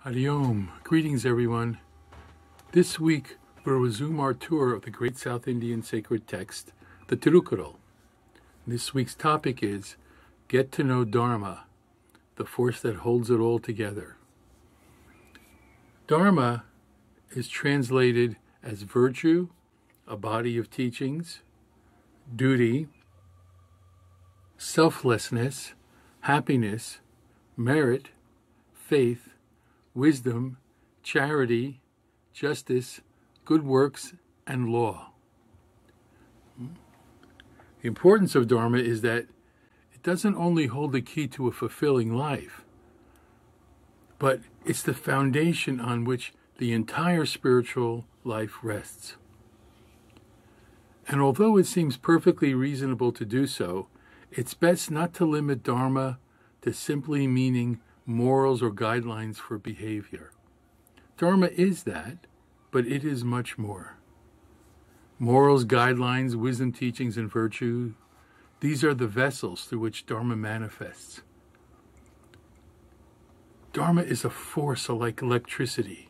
Hari Om. Greetings, everyone. This week, we'll resume our tour of the great South Indian sacred text, the Tirukkrual. This week's topic is Get to Know Dharma, the force that holds it all together. Dharma is translated as virtue, a body of teachings, duty, selflessness, happiness, merit, faith, wisdom, charity, justice, good works, and law. The importance of Dharma is that it doesn't only hold the key to a fulfilling life, but it's the foundation on which the entire spiritual life rests. And although it seems perfectly reasonable to do so, it's best not to limit Dharma to simply meaning morals or guidelines for behavior. Dharma is that, but it is much more. Morals, guidelines, wisdom, teachings, and virtue, these are the vessels through which Dharma manifests. Dharma is a force like electricity,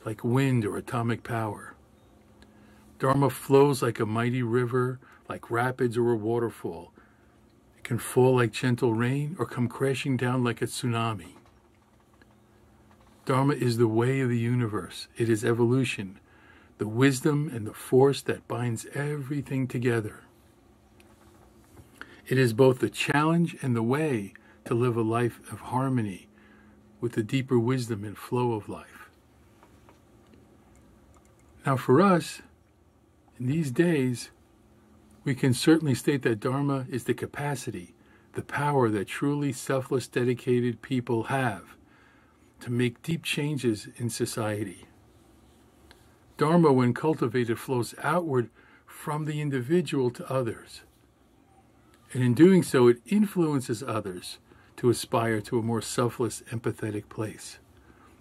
like wind or atomic power. Dharma flows like a mighty river, like rapids or a waterfall. It can fall like gentle rain or come crashing down like a tsunami. Dharma is the way of the universe. It is evolution, the wisdom and the force that binds everything together. It is both the challenge and the way to live a life of harmony with the deeper wisdom and flow of life. Now for us, in these days, we can certainly state that Dharma is the capacity, the power that truly selfless, dedicated people have to make deep changes in society. Dharma, when cultivated, flows outward from the individual to others. And in doing so, it influences others to aspire to a more selfless, empathetic place.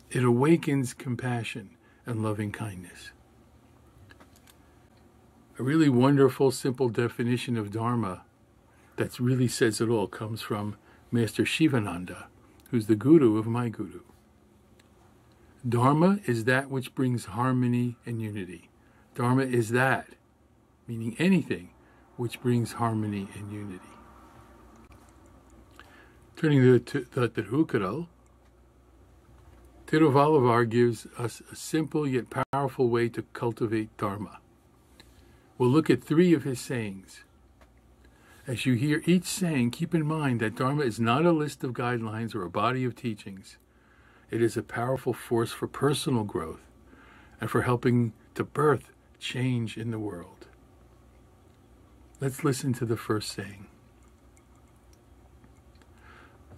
It awakens compassion and loving kindness. A really wonderful, simple definition of Dharma that really says it all comes from Master Shivananda, who's the guru of my guru. Dharma is that which brings harmony and unity. Dharma is that, meaning anything, which brings harmony and unity. Turning to the Tirukkrual, Tiruvalluvar gives us a simple yet powerful way to cultivate Dharma. We'll look at 3 of his sayings. As you hear each saying, keep in mind that Dharma is not a list of guidelines or a body of teachings. It is a powerful force for personal growth and for helping to birth change in the world. Let's listen to the first saying.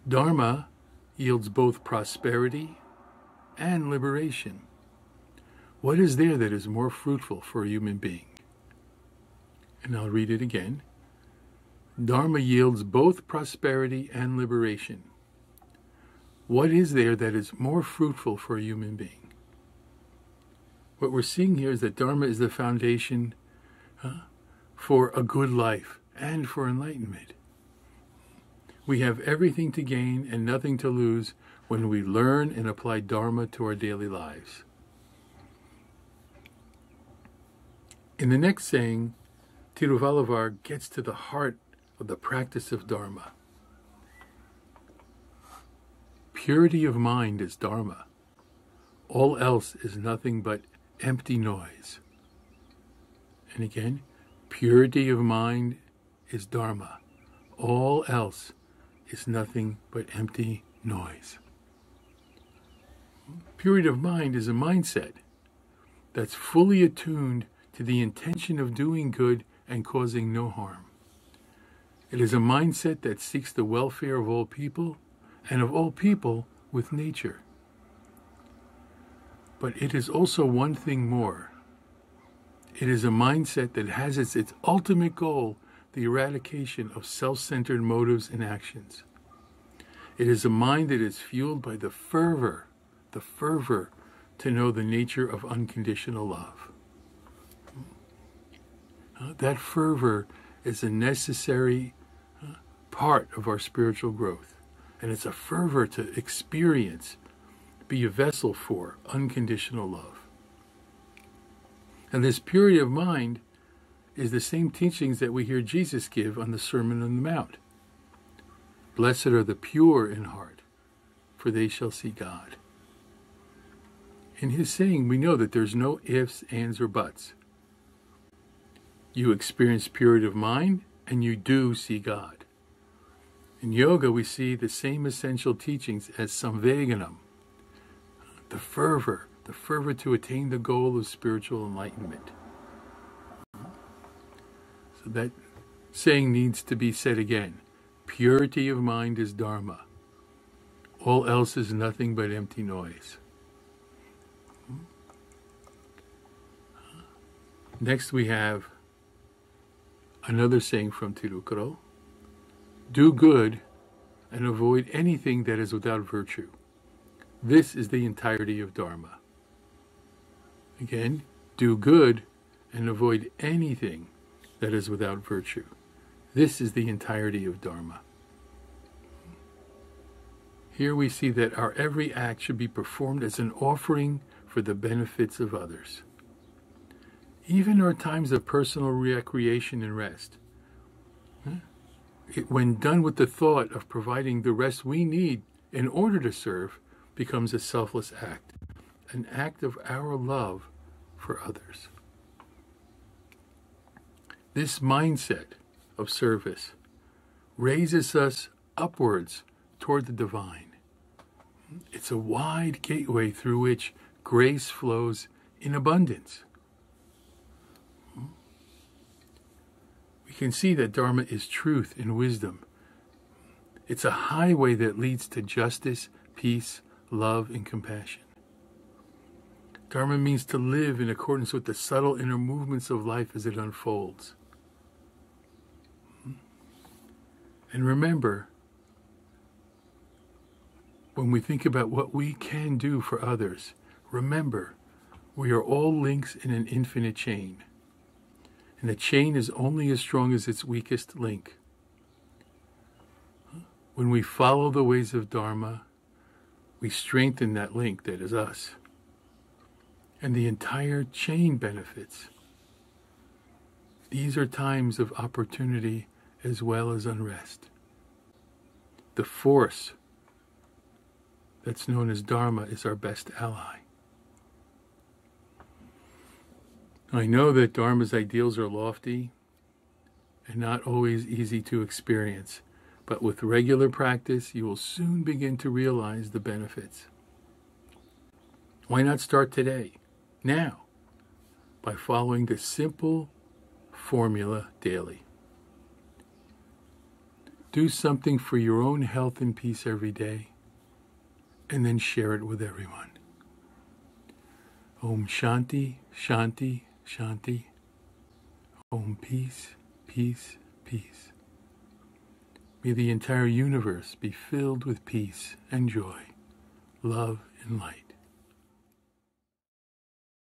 Dharma yields both prosperity and liberation. What is there that is more fruitful for a human being? And I'll read it again. Dharma yields both prosperity and liberation. What is there that is more fruitful for a human being? What we're seeing here is that Dharma is the foundation for a good life and for enlightenment. We have everything to gain and nothing to lose when we learn and apply Dharma to our daily lives. In the next saying, Tiruvalluvar gets to the heart of the practice of Dharma. Purity of mind is Dharma. All else is nothing but empty noise. And again, purity of mind is Dharma. All else is nothing but empty noise. Purity of mind is a mindset that's fully attuned to the intention of doing good and causing no harm. It is a mindset that seeks the welfare of all people and of all people with nature. But it is also one thing more. It is a mindset that has as its ultimate goal the eradication of self-centered motives and actions. It is a mind that is fueled by the fervor to know the nature of unconditional love. That fervor is a necessary part of our spiritual growth. And it's a fervor to experience be a vessel for unconditional love. And this purity of mind is the same teachings that we hear Jesus give on the Sermon on the Mount. Blessed are the pure in heart, for they shall see God. In his saying, we know that there's no ifs, ands, or buts. You experience purity of mind, and you do see God. In yoga, we see the same essential teachings as samveganam, the fervor to attain the goal of spiritual enlightenment. So that saying needs to be said again. Purity of mind is Dharma. All else is nothing but empty noise. Next we have another saying from Tirukkrual. Do good and avoid anything that is without virtue. This is the entirety of Dharma. Again, do good and avoid anything that is without virtue. This is the entirety of Dharma. Here we see that our every act should be performed as an offering for the benefits of others. Even our times of personal recreation and rest, when done with the thought of providing the rest we need in order to serve, becomes a selfless act, an act of our love for others. This mindset of service raises us upwards toward the divine. It's a wide gateway through which grace flows in abundance. We can see that Dharma is truth and wisdom. It's a highway that leads to justice, peace, love, and compassion. Dharma means to live in accordance with the subtle inner movements of life as it unfolds. And remember, when we think about what we can do for others, remember, we are all links in an infinite chain. And the chain is only as strong as its weakest link. When we follow the ways of Dharma, we strengthen that link that is us. And the entire chain benefits. These are times of opportunity as well as unrest. The force that's known as Dharma is our best ally. I know that Dharma's ideals are lofty and not always easy to experience, but with regular practice, you will soon begin to realize the benefits. Why not start today, now, by following the simple formula daily? Do something for your own health and peace every day, and then share it with everyone. Om Shanti, Shanti, Shanti. Om Peace, Peace, Peace. May the entire universe be filled with peace and joy, love and light.